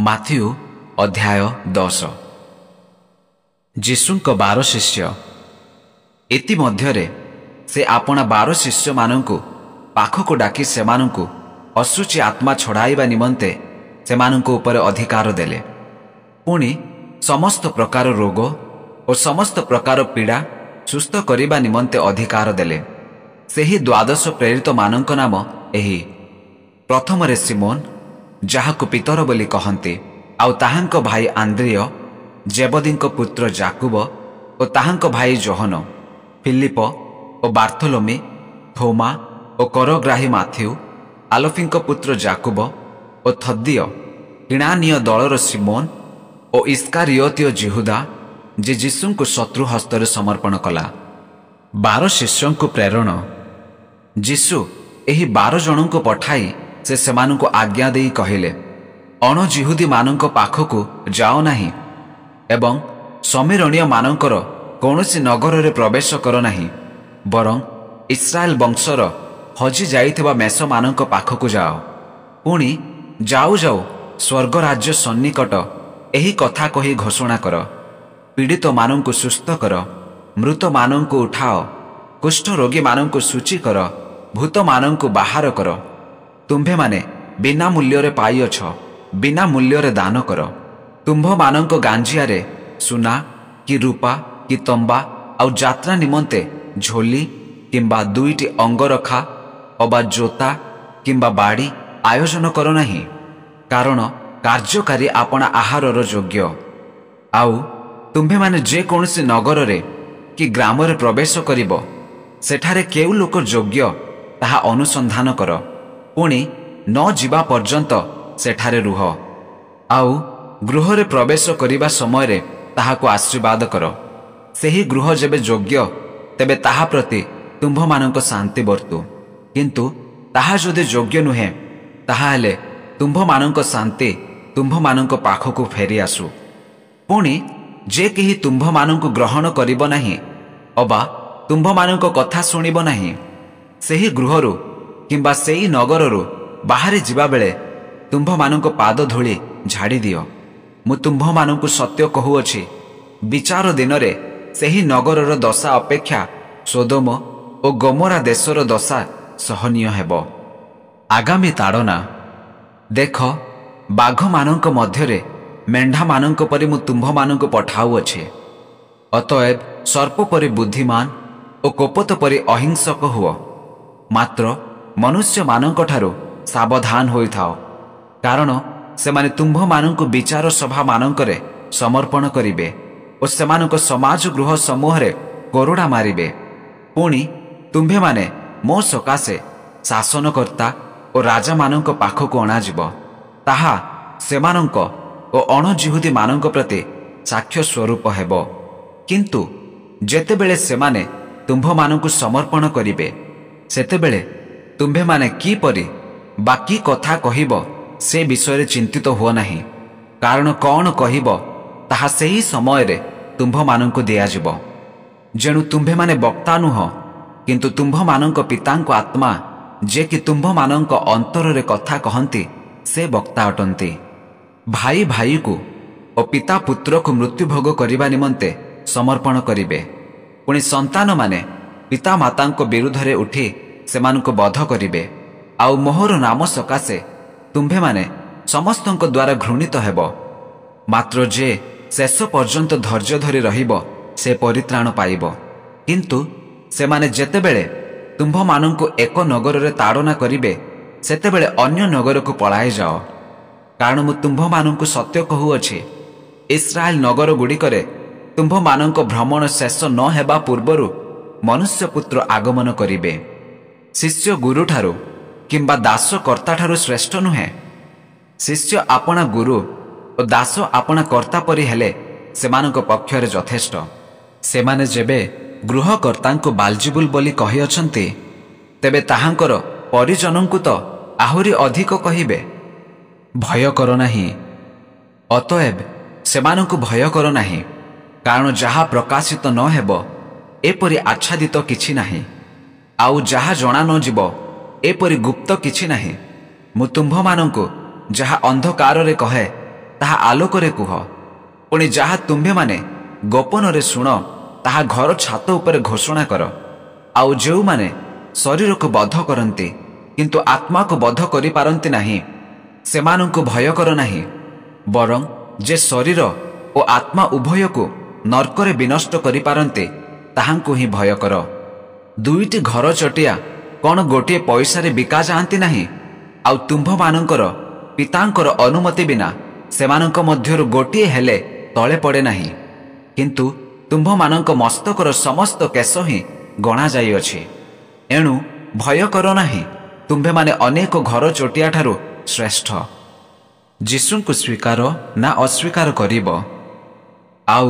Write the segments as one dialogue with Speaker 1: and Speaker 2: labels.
Speaker 1: Matthew ଅଧ୍ୟାୟ 10। ଯୀଶୁଙ୍କ 12 ଶିଷ୍ୟ। ଇତିମଧ୍ୟରେ ସେ ଆପଣା 12 ଶିଷ୍ୟମାନଙ୍କୁ ପାଖକୁ ଡାକି ସେମାନଙ୍କୁ ଅଶୁଚି ଆତ୍ମା ଛଡ଼ାଇବା ନିମନ୍ତେ ସେମାନଙ୍କ ଉପରେ ଅଧିକାର ଦେଲେ। ପୁଣି ସମସ୍ତ ପ୍ରକାର ରୋଗ ଓ ସମସ୍ତ ପ୍ରକାର ପୀଡ଼ା ସୁସ୍ଥ କରିବା ନିମନ୍ତେ ଅଧିକାର ଦେଲେ। ସେହି 12 ପ୍ରେରିତମାନଙ୍କ ନାମ ଏହି: ପ୍ରଥମରେ ସିମୋନ, ଯାହାକୁ ପିତର ବୋଲି କହନ୍ତି, ଆଉ ତାହାଙ୍କ ଭାଇ ଆନ୍ଦ୍ରିୟ, ଜେବଦୀଙ୍କ ପୁତ୍ର ଯାକୁବ ଓ ତାହାଙ୍କ ଭାଇ ଯୋହନ, ଫିଲିପ ଓ ବାର୍ଥୋଲୋମି, ଥୋମା ଓ କରଗ୍ରାହୀ ମାଥିଉ, ଆଲଫିଙ୍କ ପୁତ୍ର ଯାକୁବ ଓ ଥଦ୍ଦିୟ, କିଣାନୀୟ ଦଳର ସିମୋନ ଓ ଇସ୍କାରିଓତୀୟ ଯିହୁଦା, ଯେ ଯୀଶୁଙ୍କୁ ଶତ୍ରୁ ହସ୍ତରେ ସମର୍ପଣ କଲା। 12 ଶିଷ୍ୟଙ୍କୁ ପ୍ରେରଣ। ଯୀଶୁ ଏହି 12 ଜଣଙ୍କୁ ପଠାଇ ସେ ସେମାନଙ୍କୁ ଆଜ୍ଞା ଦେଇ କହିଲେ, ଅଣଜିହୁଦୀମାନଙ୍କ ପାଖକୁ ଯାଅ ନାହିଁ ଏବଂ ସମୀରଣୀୟମାନଙ୍କର କୌଣସି ନଗରରେ ପ୍ରବେଶ କର ନାହିଁ, ବରଂ ଇସ୍ରାଏଲ ବଂଶର ହଜି ଯାଇଥିବା ମେଷମାନଙ୍କ ପାଖକୁ ଯାଅ। ପୁଣି ଯାଉ ଯାଉ ସ୍ୱର୍ଗରାଜ୍ୟ ସନ୍ନିକଟ ଏହି କଥା କହି ଘୋଷଣା କର। ପୀଡ଼ିତମାନଙ୍କୁ ସୁସ୍ଥ କର, ମୃତମାନଙ୍କୁ ଉଠାଅ, କୁଷ୍ଠରୋଗୀମାନଙ୍କୁ ଶୁଚି କର, ଭୂତମାନଙ୍କୁ ବାହାର କର। ତୁମ୍ଭେମାନେ ବିନା ମୂଲ୍ୟରେ ପାଇଅଛ, ବିନା ମୂଲ୍ୟରେ ଦାନ କର। ତୁମ୍ଭମାନଙ୍କ ଗାଞ୍ଜିଆରେ ସୁନା କି ରୂପା କି ତମ୍ବା ଆଉ ଯାତ୍ରା ନିମନ୍ତେ ଝୋଲି କିମ୍ବା 2ଟି ଅଙ୍ଗରଖା ଅବା ଜୋତା କିମ୍ବା ବାଡ଼ି ଆୟୋଜନ କର ନାହିଁ, କାରଣ କାର୍ଯ୍ୟକାରୀ ଆପଣା ଆହାରର ଯୋଗ୍ୟ। ଆଉ ତୁମ୍ଭେମାନେ ଯେକୌଣସି ନଗରରେ କି ଗ୍ରାମରେ ପ୍ରବେଶ କରିବ, ସେଠାରେ କେଉଁ ଲୋକ ଯୋଗ୍ୟ ତାହା ଅନୁସନ୍ଧାନ କର। ପୁଣି ନ ଯିବା ପର୍ଯ୍ୟନ୍ତ ସେଠାରେ ରୁହ। ଆଉ ଗୃହରେ ପ୍ରବେଶ କରିବା ସମୟରେ ତାହାକୁ ଆଶୀର୍ବାଦ କର। ସେହି ଗୃହ ଯେବେ ଯୋଗ୍ୟ, ତେବେ ତାହା ପ୍ରତି ତୁମ୍ଭମାନଙ୍କ ଶାନ୍ତି ବର୍ତ୍ତୁ। କିନ୍ତୁ ତାହା ଯଦି ଯୋଗ୍ୟ ନୁହେଁ, ତାହାହେଲେ ତୁମ୍ଭମାନଙ୍କ ଶାନ୍ତି ତୁମ୍ଭମାନଙ୍କ ପାଖକୁ ଫେରି ଆସୁ। ପୁଣି ଯେ କେହି ତୁମ୍ଭମାନଙ୍କୁ ଗ୍ରହଣ କରିବ ନାହିଁ ଅବା ତୁମ୍ଭମାନଙ୍କ କଥା ଶୁଣିବ ନାହିଁ, ସେହି ଗୃହରୁ କିମ୍ବା ସେହି ନଗରରୁ ବାହାରି ଯିବାବେଳେ ତୁମ୍ଭମାନଙ୍କ ପାଦ ଧୂଳି ଝାଡ଼ି ଦିଅ। ମୁଁ ତୁମ୍ଭମାନଙ୍କୁ ସତ୍ୟ କହୁଅଛି, ବିଚାର ଦିନରେ ସେହି ନଗରର ଦଶା ଅପେକ୍ଷା ସୋଦୋମ ଓ ଗୋମୋରା ଦେଶର ଦଶା ସହନୀୟ ହେବ। ଆଗାମୀ ତାଡ଼ନା। ଦେଖ, ବାଘମାନଙ୍କ ମଧ୍ୟରେ ମେଣ୍ଢାମାନଙ୍କ ପରି ମୁଁ ତୁମ୍ଭମାନଙ୍କୁ ପଠାଉଅଛି। ଅତଏବ ସର୍ପ ପରି ବୁଦ୍ଧିମାନ ଓ କୋପତ ପରି ଅହିଂସକ ହୁଅ। ମାତ୍ର ମନୁଷ୍ୟମାନଙ୍କଠାରୁ ସାବଧାନ ହୋଇଥାଅ, କାରଣ ସେମାନେ ତୁମ୍ଭମାନଙ୍କୁ ବିଚାର ସଭାମାନଙ୍କରେ ସମର୍ପଣ କରିବେ ଓ ସେମାନଙ୍କ ସମାଜ ଗୃହ ସମୂହରେ କୋରଡ଼ା ମାରିବେ। ପୁଣି ତୁମ୍ଭେମାନେ ମୋ ସକାଶେ ଶାସନକର୍ତ୍ତା ଓ ରାଜାମାନଙ୍କ ପାଖକୁ ଅଣାଯିବ। ତାହା ସେମାନଙ୍କ ଓ ଅଣଜିହୁଦୀମାନଙ୍କ ପ୍ରତି ସାକ୍ଷ୍ୟ ସ୍ୱରୂପ ହେବ। କିନ୍ତୁ ଯେତେବେଳେ ସେମାନେ ତୁମ୍ଭମାନଙ୍କୁ ସମର୍ପଣ କରିବେ, ସେତେବେଳେ ତୁମ୍ଭେମାନେ କିପରି ବା କି କଥା କହିବ ସେ ବିଷୟରେ ଚିନ୍ତିତ ହୁଅ ନାହିଁ, କାରଣ କ'ଣ କହିବ ତାହା ସେହି ସମୟରେ ତୁମ୍ଭମାନଙ୍କୁ ଦିଆଯିବ। ଯେଣୁ ତୁମ୍ଭେମାନେ ବକ୍ତା ନୁହଁ, କିନ୍ତୁ ତୁମ୍ଭମାନଙ୍କ ପିତାଙ୍କ ଆତ୍ମା, ଯେ କି ତୁମ୍ଭମାନଙ୍କ ଅନ୍ତରରେ କଥା କହନ୍ତି, ସେ ବକ୍ତା ଅଟନ୍ତି। ଭାଇ ଭାଇକୁ ଓ ପିତା ପୁତ୍ରକୁ ମୃତ୍ୟୁଭୋଗ କରିବା ନିମନ୍ତେ ସମର୍ପଣ କରିବେ। ପୁଣି ସନ୍ତାନମାନେ ପିତାମାତାଙ୍କ ବିରୁଦ୍ଧରେ ଉଠି ସେମାନଙ୍କୁ ବଧ କରିବେ। ଆଉ ମୋହର ନାମ ସକାଶେ ତୁମ୍ଭେମାନେ ସମସ୍ତଙ୍କ ଦ୍ୱାରା ଘୃଣିତ ହେବ। ମାତ୍ର ଯେ ଶେଷ ପର୍ଯ୍ୟନ୍ତ ଧୈର୍ଯ୍ୟ ଧରି ରହିବ, ସେ ପରିତ୍ରାଣ ପାଇବ। କିନ୍ତୁ ସେମାନେ ଯେତେବେଳେ ତୁମ୍ଭମାନଙ୍କୁ ଏକ ନଗରରେ ତାଡ଼ନା କରିବେ, ସେତେବେଳେ ଅନ୍ୟ ନଗରକୁ ପଳାଇ ଯାଅ। କାରଣ ମୁଁ ତୁମ୍ଭମାନଙ୍କୁ ସତ୍ୟ କହୁଅଛି, ଇସ୍ରାଏଲ ନଗରଗୁଡ଼ିକରେ ତୁମ୍ଭମାନଙ୍କ ଭ୍ରମଣ ଶେଷ ନ ହେବା ପୂର୍ବରୁ ମନୁଷ୍ୟପୁତ୍ର ଆଗମନ କରିବେ। ଶିଷ୍ୟ ଗୁରୁଠାରୁ କିମ୍ବା ଦାସ କର୍ତ୍ତାଠାରୁ ଶ୍ରେଷ୍ଠ ନୁହେଁ। ଶିଷ୍ୟ ଆପଣା ଗୁରୁ ଓ ଦାସ ଆପଣା କର୍ତ୍ତା ପରି ହେଲେ ସେମାନଙ୍କ ପକ୍ଷରେ ଯଥେଷ୍ଟ। ସେମାନେ ଯେବେ ଗୃହକର୍ତ୍ତାଙ୍କୁ ବାଲଜିବୁଲ ବୋଲି କହିଅଛନ୍ତି, ତେବେ ତାହାଙ୍କର ପରିଜନଙ୍କୁ ତ ଆହୁରି ଅଧିକ କହିବେ। ଭୟ କର ନାହିଁ। ଅତଏବ ସେମାନଙ୍କୁ ଭୟ କର ନାହିଁ, କାରଣ ଯାହା ପ୍ରକାଶିତ ନ ହେବ ଏପରି ଆଚ୍ଛାଦିତ କିଛି ନାହିଁ, ଆଉ ଯାହା ଜଣା ନ ଯିବ ଏପରି ଗୁପ୍ତ କିଛି ନାହିଁ। ମୁଁ ତୁମ୍ଭମାନଙ୍କୁ ଯାହା ଅନ୍ଧକାରରେ କହେ, ତାହା ଆଲୋକରେ କୁହ। ପୁଣି ଯାହା ତୁମ୍ଭେମାନେ ଗୋପନରେ ଶୁଣ ତାହା ଘର ଛାତ ଉପରେ ଘୋଷଣା କର। ଆଉ ଯେଉଁମାନେ ଶରୀରକୁ ବଧ କରନ୍ତି କିନ୍ତୁ ଆତ୍ମାକୁ ବଧ କରିପାରନ୍ତି ନାହିଁ, ସେମାନଙ୍କୁ ଭୟ କର ନାହିଁ। ବରଂ ଯେ ଶରୀର ଓ ଆତ୍ମା ଉଭୟକୁ ନର୍କରେ ବିନଷ୍ଟ କରିପାରନ୍ତି, ତାହାଙ୍କୁ ହିଁ ଭୟ କର। ଦୁଇଟି ଘର ଚଟିଆ କ'ଣ ଗୋଟିଏ ପଇସାରେ ବିକା ଯାଆନ୍ତି ନାହିଁ? ଆଉ ତୁମ୍ଭମାନଙ୍କର ପିତାଙ୍କର ଅନୁମତି ବିନା ସେମାନଙ୍କ ମଧ୍ୟରୁ ଗୋଟିଏ ହେଲେ ତଳେ ପଡ଼େ ନାହିଁ। କିନ୍ତୁ ତୁମ୍ଭମାନଙ୍କ ମସ୍ତକର ସମସ୍ତ କେଶ ହିଁ ଗଣାଯାଇଅଛି। ଏଣୁ ଭୟ କର ନାହିଁ, ତୁମ୍ଭେମାନେ ଅନେକ ଘର ଚଟିଆଠାରୁ ଶ୍ରେଷ୍ଠ। ଯୀଶୁଙ୍କୁ ସ୍ୱୀକାର ନା ଅସ୍ୱୀକାର କରିବ? ଆଉ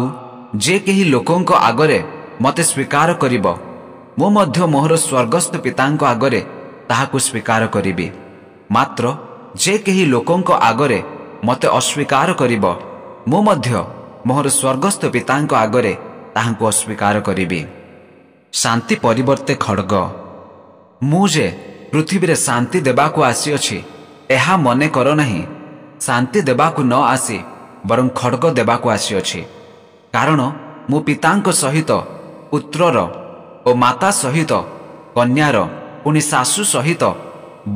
Speaker 1: ଯେ କେହି ଲୋକଙ୍କ ଆଗରେ ମୋତେ ସ୍ୱୀକାର କରିବ, ମୁଁ ମଧ୍ୟ ମୋହର ସ୍ୱର୍ଗସ୍ଥ ପିତାଙ୍କ ଆଗରେ ତାହାକୁ ସ୍ୱୀକାର କରିବି। ମାତ୍ର ଯେ କେହି ଲୋକଙ୍କ ଆଗରେ ମୋତେ ଅସ୍ୱୀକାର କରିବ, ମୁଁ ମଧ୍ୟ ମୋହର ସ୍ୱର୍ଗସ୍ଥ ପିତାଙ୍କ ଆଗରେ ତାହାଙ୍କୁ ଅସ୍ୱୀକାର କରିବି। ଶାନ୍ତି ପରିବର୍ତ୍ତେ ଖଡ଼୍ଗ। ମୁଁ ଯେ ପୃଥିବୀରେ ଶାନ୍ତି ଦେବାକୁ ଆସିଅଛି, ଏହା ମନେ କର ନାହିଁ। ଶାନ୍ତି ଦେବାକୁ ନ ଆସି ବରଂ ଖଡ଼୍ଗ ଦେବାକୁ ଆସିଅଛି। କାରଣ ମୁଁ ପିତାଙ୍କ ସହିତ ପୁତ୍ରର ଓ ମାତା ସହିତ କନ୍ୟାର ପୁଣି ଶାଶୁ ସହିତ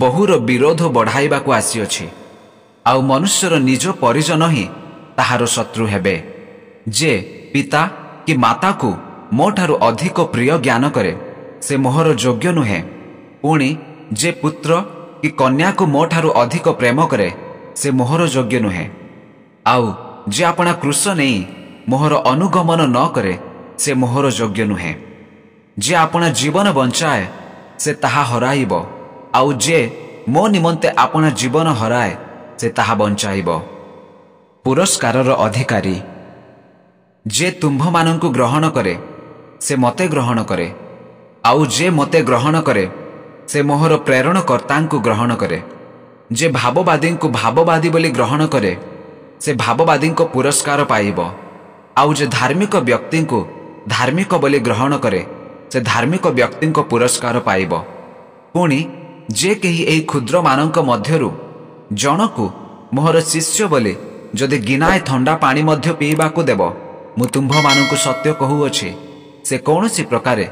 Speaker 1: ବହୁର ବିରୋଧ ବଢ଼ାଇବାକୁ ଆସିଅଛି। ଆଉ ମନୁଷ୍ୟର ନିଜ ପରିଜନ ହିଁ ତାହାର ଶତ୍ରୁ ହେବେ। ଯେ ପିତା କି ମାତାକୁ ମୋ ଠାରୁ ଅଧିକ ପ୍ରିୟ ଜ୍ଞାନ କରେ, ସେ ମୋହର ଯୋଗ୍ୟ ନୁହେଁ। ପୁଣି ଯେ ପୁତ୍ର କି କନ୍ୟାକୁ ମୋ ଠାରୁ ଅଧିକ ପ୍ରେମ କରେ, ସେ ମୋହର ଯୋଗ୍ୟ ନୁହେଁ। ଆଉ ଯେ ଆପଣା କ୍ରୁଶ ନେଇ ମୋହର ଅନୁଗମନ ନ କରେ, ସେ ମୋହର ଯୋଗ୍ୟ ନୁହେଁ। ଯେ ଆପଣା ଜୀବନ ବଞ୍ଚାଏ, ସେ ତାହା ହରାଇବ। ଆଉ ଯେ ମୋ ନିମନ୍ତେ ଆପଣା ଜୀବନ ହରାଏ, ସେ ତାହା ବଞ୍ଚାଇବ। ପୁରସ୍କାରର ଅଧିକାରୀ। ଯେ ତୁମ୍ଭମାନଙ୍କୁ ଗ୍ରହଣ କରେ, ସେ ମୋତେ ଗ୍ରହଣ କରେ। ଆଉ ଯେ ମୋତେ ଗ୍ରହଣ କରେ, ସେ ମୋହର ପ୍ରେରଣକର୍ତ୍ତାଙ୍କୁ ଗ୍ରହଣ କରେ। ଯେ ଭାବବାଦୀଙ୍କୁ ଭାବବାଦୀ ବୋଲି ଗ୍ରହଣ କରେ, ସେ ଭାବବାଦୀଙ୍କ ପୁରସ୍କାର ପାଇବ। ଆଉ ଯେ ଧାର୍ମିକ ବ୍ୟକ୍ତିଙ୍କୁ ଧାର୍ମିକ ବୋଲି ଗ୍ରହଣ କରେ, ସେ ଧାର୍ମିକ ବ୍ୟକ୍ତିଙ୍କ ପୁରସ୍କାର ପାଇବ। ପୁଣି ଯେ କେହି ଏହି କ୍ଷୁଦ୍ରମାନଙ୍କ ମଧ୍ୟରୁ ଜଣକୁ ମୋହର ଶିଷ୍ୟ ବୋଲି ଯଦି ଗିନାଏ ଥଣ୍ଡା ପାଣି ମଧ୍ୟ ପିଇବାକୁ ଦେବ, ମୁଁ ତୁମ୍ଭମାନଙ୍କୁ ସତ୍ୟ କହୁଅଛି, ସେ କୌଣସି ପ୍ରକାରେ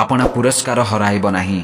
Speaker 1: ଆପଣା ପୁରସ୍କାର ହରାଇବ ନାହିଁ।